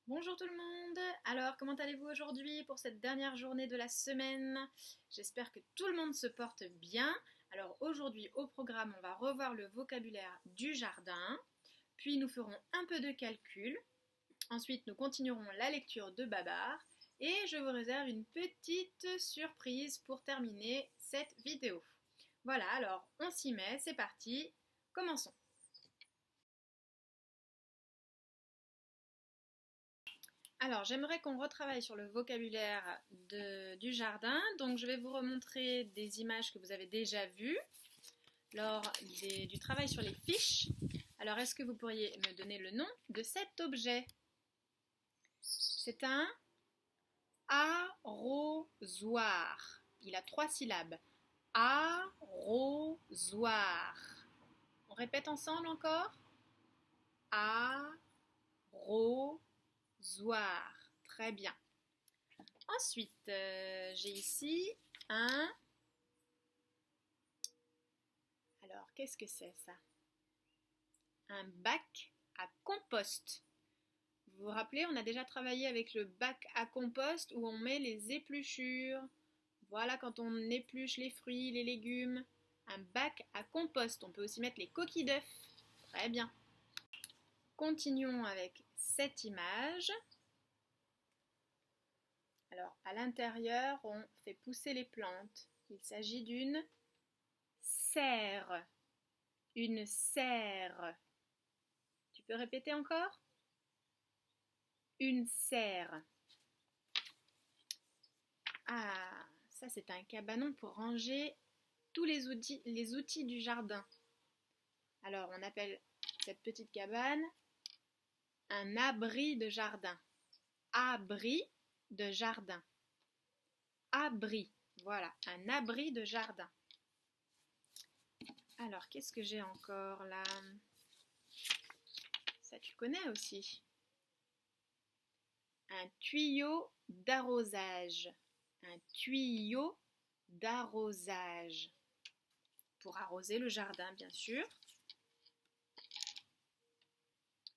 Bonjour tout le monde. Alors, comment allez-vous aujourd'hui pour cette dernière journée de la semaine? J'espère que tout le monde se porte bien. Alors aujourd'hui au programme, on va revoir le vocabulaire du jardin, puis nous ferons un peu de calcul. Ensuite, nous continuerons la lecture de Babar et je vous réserve une petite surprise pour terminer cette vidéo. Voilà, alors on s'y met, c'est parti, commençons. Alors, j'aimerais qu'on retravaille sur le vocabulaire du jardin. Donc, je vais vous remontrer des images que vous avez déjà vues lors du travail sur les fiches. Alors, est-ce que vous pourriez me donner le nom de cet objet? C'est un arrosoir. Il a 3 syllabes. Arrosoir. On répète ensemble encore? Arrosoir. Très bien. Ensuite, j'ai ici un... Alors, qu'est-ce que c'est ça? Un bac à compost. Vous vous rappelez, on a déjà travaillé avec le bac à compost où on met les épluchures. Voilà, quand on épluche les fruits, les légumes. Un bac à compost. On peut aussi mettre les coquilles d'œufs. Très bien. Continuons avec cette image. Alors, à l'intérieur, on fait pousser les plantes. Il s'agit d'une serre. Une serre. Tu peux répéter encore? Une serre. Ah, ça c'est un cabanon pour ranger tous les outils du jardin. Alors, on appelle cette petite cabane un abri de jardin. Abri de jardin. Abri. Voilà, un abri de jardin. Alors, qu'est-ce que j'ai encore là? Ça, tu connais aussi. Un tuyau d'arrosage. Un tuyau d'arrosage. Pour arroser le jardin, bien sûr.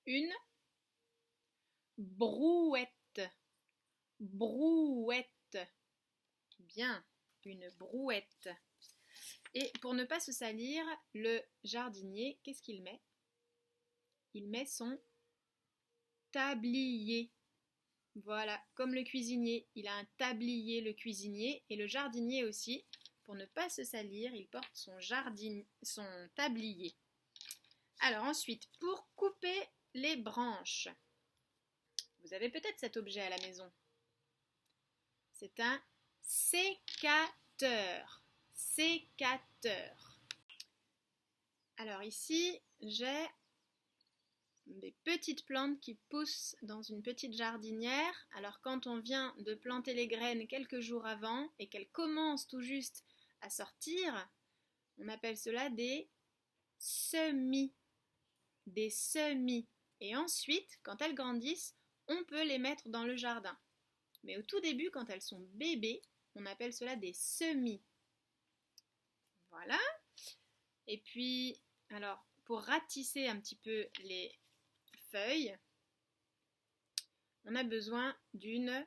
Une brouette. Brouette. Bien, une brouette. Et pour ne pas se salir, le jardinier, qu'est-ce qu'il met? Il met son tablier. Voilà, comme le cuisinier, il a un tablier, le cuisinier, et le jardinier aussi. Pour ne pas se salir, il porte son tablier. Alors ensuite, pour couper les branches, vous avez peut-être cet objet à la maison. C'est un sécateur. Sécateur. Alors ici, j'ai des petites plantes qui poussent dans une petite jardinière. Alors quand on vient de planter les graines quelques jours avant et qu'elles commencent tout juste à sortir, on appelle cela des semis. Des semis. Et ensuite, quand elles grandissent, on peut les mettre dans le jardin. Mais au tout début, quand elles sont bébés, on appelle cela des semis. Voilà. Et puis, alors, pour ratisser un petit peu les feuilles, on a besoin d'une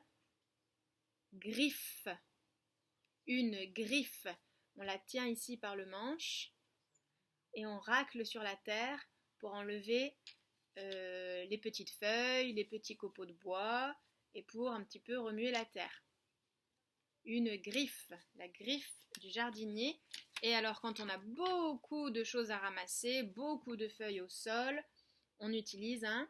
griffe. Une griffe. On la tient ici par le manche et on racle sur la terre pour enlever les petites feuilles, les petits copeaux de bois et pour un petit peu remuer la terre. Une griffe, la griffe du jardinier. Et alors quand on a beaucoup de choses à ramasser, beaucoup de feuilles au sol, on utilise un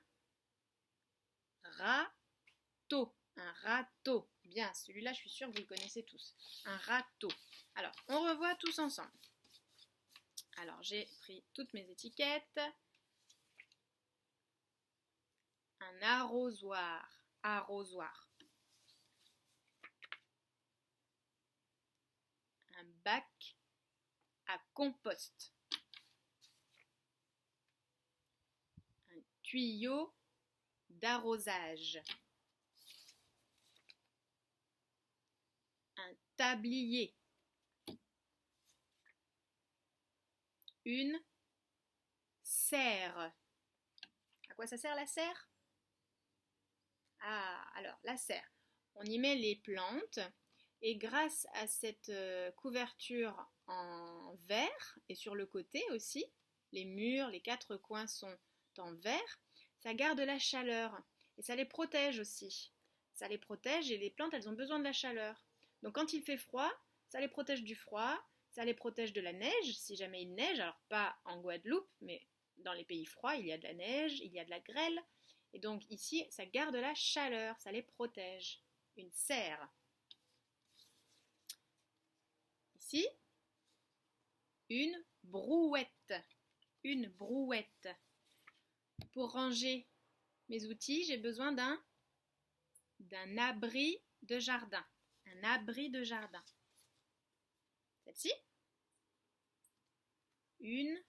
râteau. Un râteau. Bien, celui-là, je suis sûre que vous le connaissez tous. Un râteau. Alors, on revoit tous ensemble. Alors, j'ai pris toutes mes étiquettes. Un arrosoir. Arrosoir. Un bac à compost. Un tuyau d'arrosage. Un tablier. Une serre. À quoi ça sert la serre? Ah, alors la serre. On y met les plantes et grâce à cette couverture en verre et sur le côté aussi, les murs, les quatre coins sont en verre, ça garde la chaleur et ça les protège aussi. Ça les protège et les plantes, elles ont besoin de la chaleur. Donc quand il fait froid, ça les protège du froid, ça les protège de la neige si jamais il neige, alors pas en Guadeloupe, mais dans les pays froids, il y a de la neige, il y a de la grêle. Et donc ici, ça garde la chaleur, ça les protège. Une serre. Ici, une brouette. Une brouette. Pour ranger mes outils, j'ai besoin d'un abri de jardin. Un abri de jardin. Celle-ci, une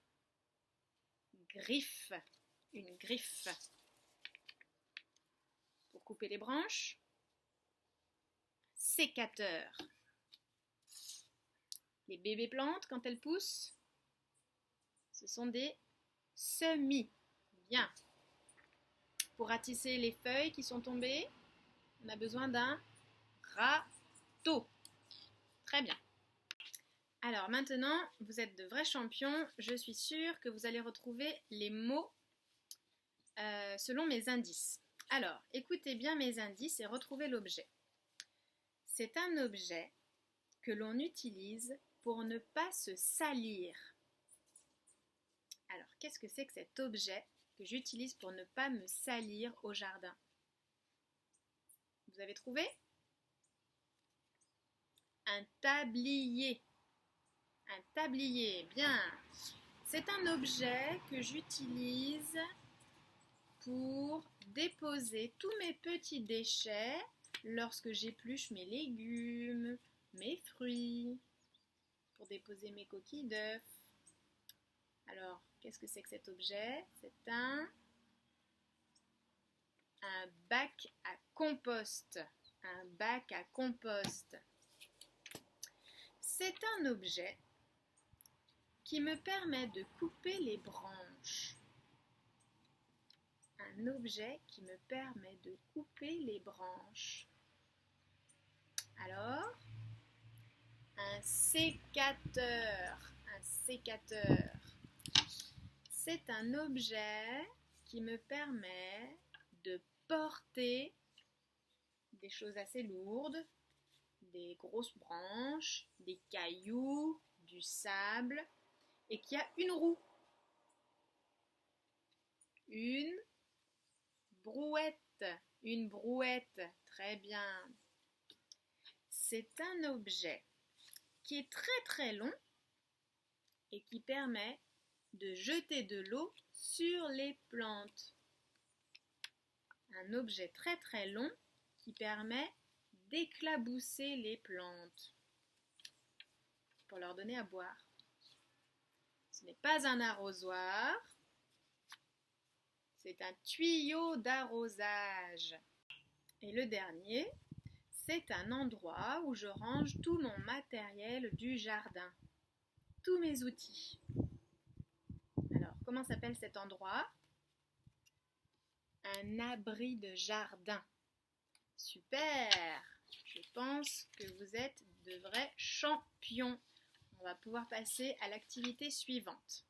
griffe. Une griffe. Pour couper les branches, sécateur. Les bébés plantes, quand elles poussent, ce sont des semis. Bien. Pour ratisser les feuilles qui sont tombées, on a besoin d'un râteau. Très bien. Alors maintenant, vous êtes de vrais champions. Je suis sûre que vous allez retrouver les mots selon mes indices. Alors, écoutez bien mes indices et retrouvez l'objet. C'est un objet que l'on utilise pour ne pas se salir. Alors, qu'est-ce que c'est que cet objet que j'utilise pour ne pas me salir au jardin? Vous avez trouvé? Un tablier. Un tablier, bien. C'est un objet que j'utilise pour déposer tous mes petits déchets lorsque j'épluche mes légumes, mes fruits, pour déposer mes coquilles d'œufs. Alors, qu'est-ce que c'est que cet objet? C'est un bac à compost. Un bac à compost. C'est un objet qui me permet de couper les branches. Un objet qui me permet de couper les branches. Alors, un sécateur. Un sécateur. C'est un objet qui me permet de porter des choses assez lourdes, des grosses branches, des cailloux, du sable, et qui a une roue. Une brouette. Une brouette. Très bien. C'est un objet qui est très très long et qui permet de jeter de l'eau sur les plantes. Un objet très très long qui permet d'éclabousser les plantes pour leur donner à boire. Ce n'est pas un arrosoir, c'est un tuyau d'arrosage. Et le dernier, c'est un endroit où je range tout mon matériel du jardin, tous mes outils. Alors, comment s'appelle cet endroit? Un abri de jardin. Super! Je pense que vous êtes de vrais champions. On va pouvoir passer à l'activité suivante.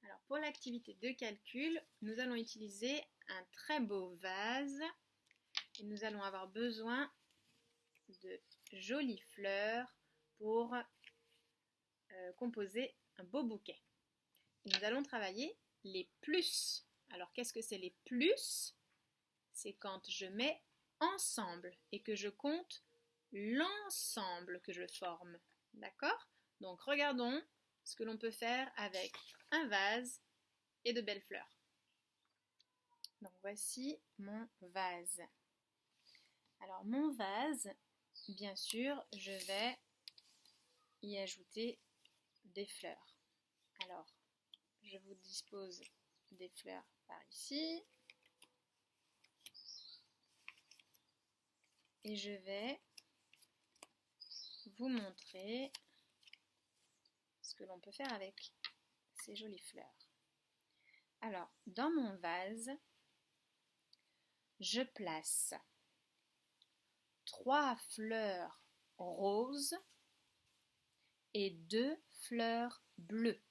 Alors, pour l'activité de calcul, nous allons utiliser un très beau vase et nous allons avoir besoin de jolies fleurs pour composer un beau bouquet. Et nous allons travailler les plus. Alors, qu'est-ce que c'est les plus? C'est quand je mets ensemble et que je compte l'ensemble que je forme. D'accord? Donc, regardons ce que l'on peut faire avec un vase et de belles fleurs. Donc, voici mon vase. Alors, mon vase, bien sûr, je vais y ajouter des fleurs. Alors, je vous dispose des fleurs par ici. Et je vais vous montrer ce que l'on peut faire avec ces jolies fleurs. Alors, dans mon vase, je place 3 fleurs roses et 2 fleurs bleues.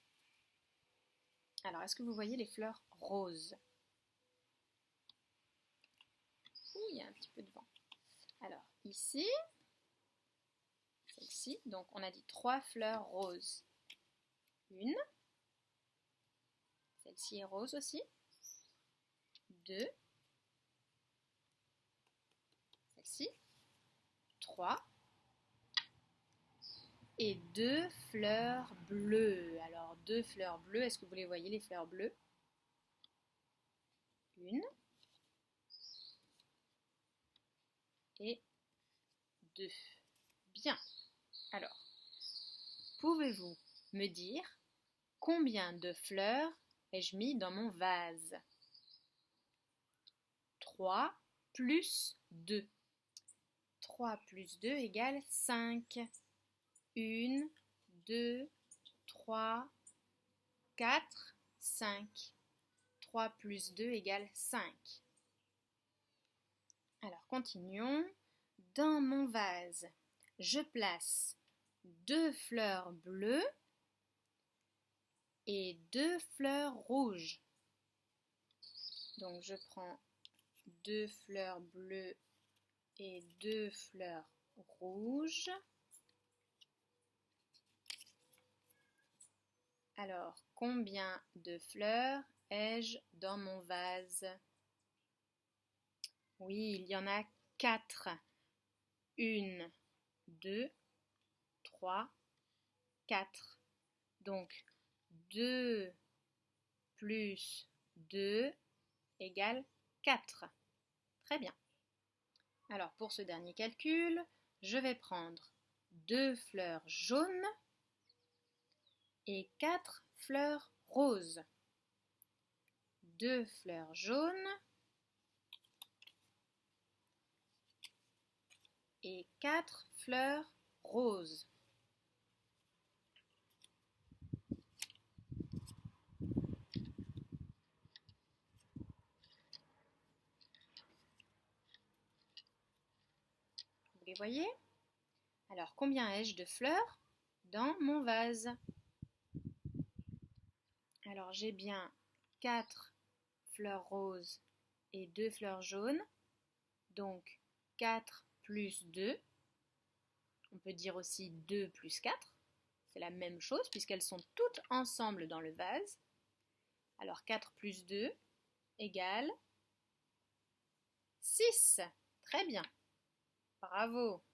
Alors, est-ce que vous voyez les fleurs roses? Ouh, il y a un petit peu de vent. Alors, ici, celle-ci, donc on a dit 3 fleurs roses. Une, celle-ci est rose aussi. 2, celle-ci. 3. Et 2 fleurs bleues. Alors, 2 fleurs bleues, est-ce que vous les voyez, les fleurs bleues? Une et 2. Bien. Alors, pouvez-vous me dire combien de fleurs ai-je mis dans mon vase? 3 plus 2. 3 plus 2 égale 5. 1, 2, 3, 4, 5. 3 plus 2 égale 5. Alors, continuons. Dans mon vase, je place 2 fleurs bleues et 2 fleurs rouges. Donc, je prends 2 fleurs bleues et 2 fleurs rouges. Alors, combien de fleurs ai-je dans mon vase? Oui, il y en a 4. 1, 2, 3, 4. Donc, 2 plus 2 égale 4. Très bien. Alors, pour ce dernier calcul, je vais prendre 2 fleurs jaunes et 4 fleurs roses. 2 fleurs jaunes et 4 fleurs roses. Vous les voyez? Alors, combien ai-je de fleurs dans mon vase? Alors, j'ai bien 4 fleurs roses et 2 fleurs jaunes. Donc, 4 plus 2. On peut dire aussi 2 plus 4. C'est la même chose puisqu'elles sont toutes ensemble dans le vase. Alors, 4 plus 2 égale 6. Très bien. Bravo.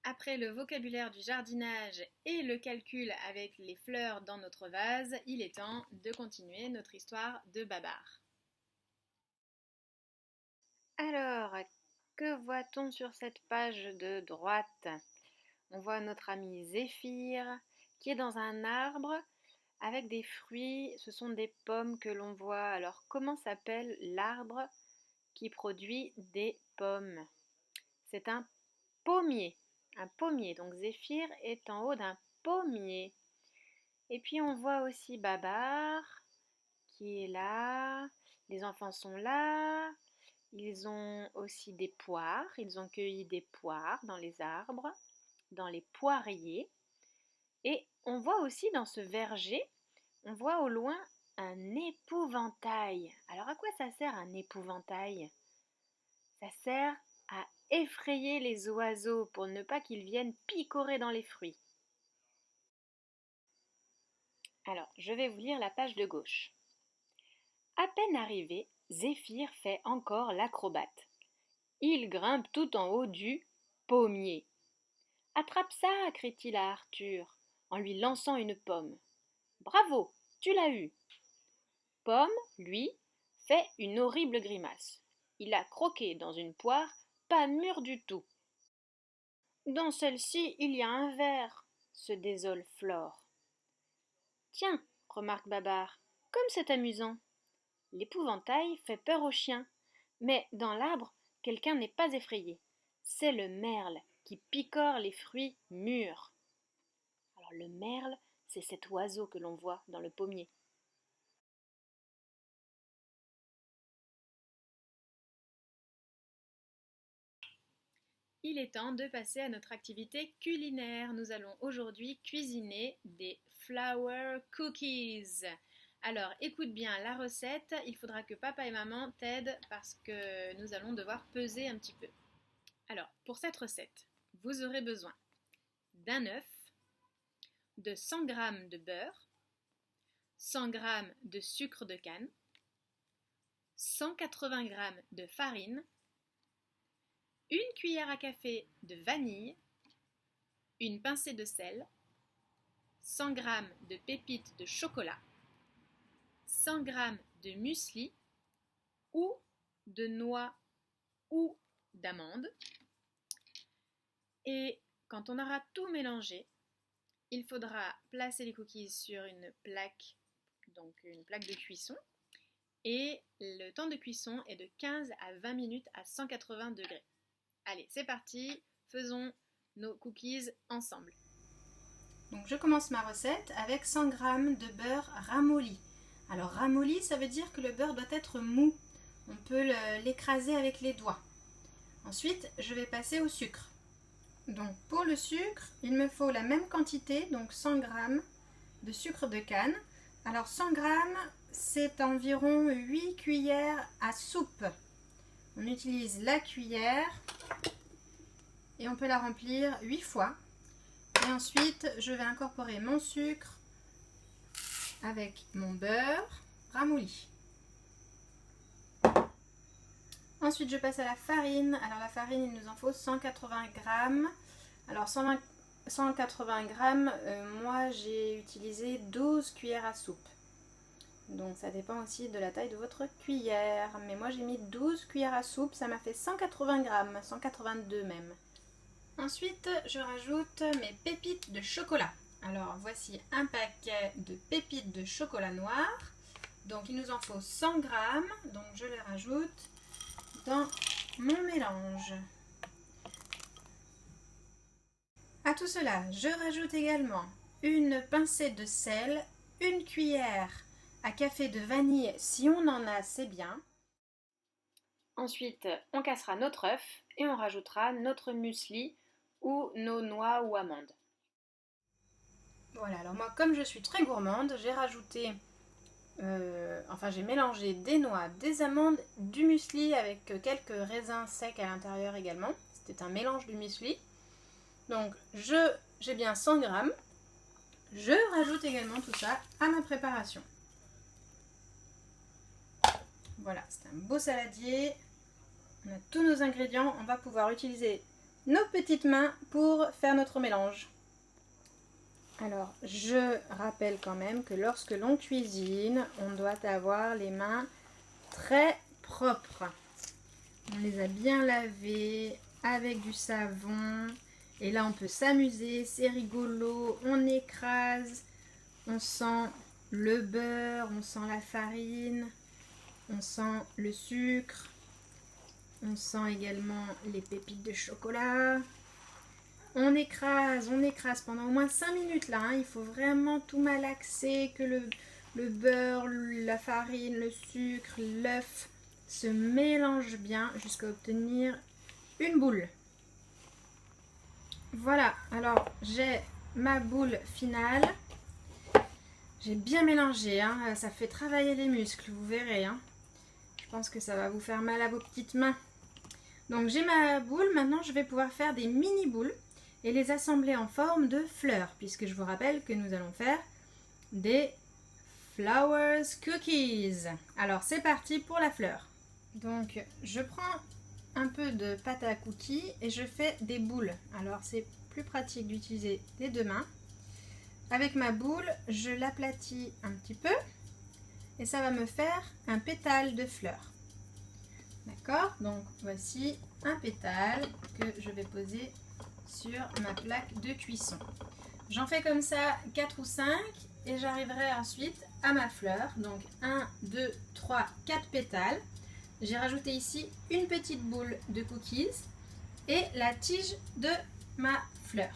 Après le vocabulaire du jardinage et le calcul avec les fleurs dans notre vase, il est temps de continuer notre histoire de Babar. Alors, que voit-on sur cette page de droite? On voit notre ami Zéphyr qui est dans un arbre avec des fruits. Ce sont des pommes que l'on voit. Alors, comment s'appelle l'arbre qui produit des pommes? C'est un pommier. Un pommier. Donc Zéphyr est en haut d'un pommier. Et puis on voit aussi Babar qui est là. Les enfants sont là. Ils ont aussi des poires. Ils ont cueilli des poires dans les arbres, dans les poiriers. Et on voit aussi dans ce verger, on voit au loin un épouvantail. Alors à quoi ça sert un épouvantail? Ça sert à effrayer les oiseaux pour ne pas qu'ils viennent picorer dans les fruits. Alors, je vais vous lire la page de gauche. À peine arrivé, Zéphyr fait encore l'acrobate. Il grimpe tout en haut du pommier. Attrape ça, crie-t-il à Arthur, en lui lançant une pomme. Bravo, tu l'as eu. Pomme, lui, fait une horrible grimace. Il a croqué dans une poire pas mûre du tout. Dans celle-ci, il y a un ver, se désole Flore. Tiens, remarque Babar, comme c'est amusant. L'épouvantail fait peur aux chiens, mais dans l'arbre, quelqu'un n'est pas effrayé. C'est le merle qui picore les fruits mûrs. Alors Alors le merle, c'est cet oiseau que l'on voit dans le pommier. Il est temps de passer à notre activité culinaire. Nous allons aujourd'hui cuisiner des flour cookies. Alors écoute bien la recette, il faudra que papa et maman t'aident parce que nous allons devoir peser un petit peu. Alors pour cette recette, vous aurez besoin d'un œuf, de 100 g de beurre, 100 g de sucre de canne, 180 g de farine, une cuillère à café de vanille, une pincée de sel, 100 g de pépites de chocolat, 100 g de muesli ou de noix ou d'amandes. Et quand on aura tout mélangé, il faudra placer les cookies sur une plaque de cuisson. Et le temps de cuisson est de 15 à 20 minutes à 180 degrés. Allez, c'est parti, faisons nos cookies ensemble. Donc je commence ma recette avec 100 g de beurre ramolli. Alors ramolli, ça veut dire que le beurre doit être mou. On peut l'écraser avec les doigts. Ensuite, je vais passer au sucre. Donc pour le sucre, il me faut la même quantité, donc 100 g de sucre de canne. Alors 100 g, c'est environ 8 cuillères à soupe. On utilise la cuillère et on peut la remplir 8 fois. Et ensuite, je vais incorporer mon sucre avec mon beurre ramolli. Ensuite, je passe à la farine. Alors la farine, il nous en faut 180 g. Alors 180 g, moi j'ai utilisé 12 cuillères à soupe. Donc ça dépend aussi de la taille de votre cuillère. Mais moi j'ai mis 12 cuillères à soupe, ça m'a fait 180 g, 182 même. Ensuite, je rajoute mes pépites de chocolat. Alors voici un paquet de pépites de chocolat noir. Donc il nous en faut 100 g. Donc je les rajoute dans mon mélange. À tout cela, je rajoute également une pincée de sel, une cuillère à café de vanille si on en a, c'est bien. Ensuite, on cassera notre œuf et on rajoutera notre muesli ou nos noix ou amandes. Voilà, alors moi comme je suis très gourmande, j'ai rajouté, j'ai mélangé des noix, des amandes, du muesli avec quelques raisins secs à l'intérieur également. C'était un mélange du muesli. Donc j'ai bien 100 g. Je rajoute également tout ça à ma préparation. Voilà, c'est un beau saladier. On a tous nos ingrédients. On va pouvoir utiliser nos petites mains pour faire notre mélange. Alors, je rappelle quand même que lorsque l'on cuisine, on doit avoir les mains très propres. On les a bien lavées avec du savon. Et là, on peut s'amuser, c'est rigolo. On écrase, on sent le beurre, on sent la farine, on sent le sucre. On sent également les pépites de chocolat. On écrase pendant au moins 5 minutes là. Il faut vraiment tout malaxer, que le beurre, la farine, le sucre, l'œuf se mélangent bien jusqu'à obtenir une boule. Voilà, alors j'ai ma boule finale. J'ai bien mélangé, hein. Ça fait travailler les muscles, vous verrez. Hein. Je pense que ça va vous faire mal à vos petites mains. Donc j'ai ma boule, maintenant je vais pouvoir faire des mini boules et les assembler en forme de fleurs, puisque je vous rappelle que nous allons faire des flowers cookies. Alors c'est parti pour la fleur. Donc je prends un peu de pâte à cookies et je fais des boules. Alors c'est plus pratique d'utiliser les deux mains. Avec ma boule, je l'aplatis un petit peu et ça va me faire un pétale de fleur. D'accord? Donc voici un pétale que je vais poser sur ma plaque de cuisson. J'en fais comme ça 4 ou 5 et j'arriverai ensuite à ma fleur. Donc 1, 2, 3, 4 pétales. J'ai rajouté ici une petite boule de cookies et la tige de ma fleur.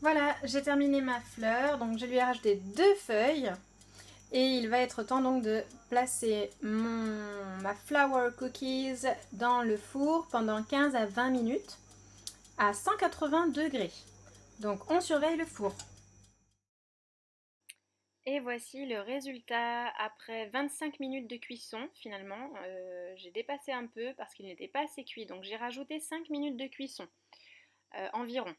Voilà, j'ai terminé ma fleur, donc je lui ai rajouté 2 feuilles. Et il va être temps donc de placer ma flower cookies dans le four pendant 15 à 20 minutes à 180 degrés. Donc on surveille le four. Et voici le résultat après 25 minutes de cuisson finalement. J'ai dépassé un peu parce qu'il n'était pas assez cuit, donc j'ai rajouté 5 minutes de cuisson environ.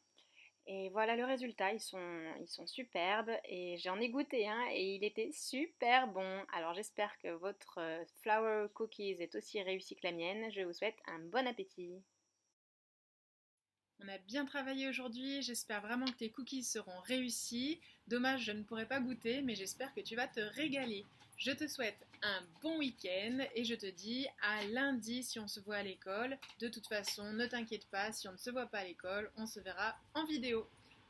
Et voilà le résultat, ils sont superbes et j'en ai goûté un et il était super bon. Alors j'espère que votre flower cookies est aussi réussi que la mienne. Je vous souhaite un bon appétit. On a bien travaillé aujourd'hui, j'espère vraiment que tes cookies seront réussis. Dommage, je ne pourrai pas goûter, mais j'espère que tu vas te régaler. Je te souhaite un bon week-end et je te dis à lundi si on se voit à l'école. De toute façon, ne t'inquiète pas, si on ne se voit pas à l'école, on se verra en vidéo.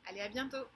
Allez, à bientôt!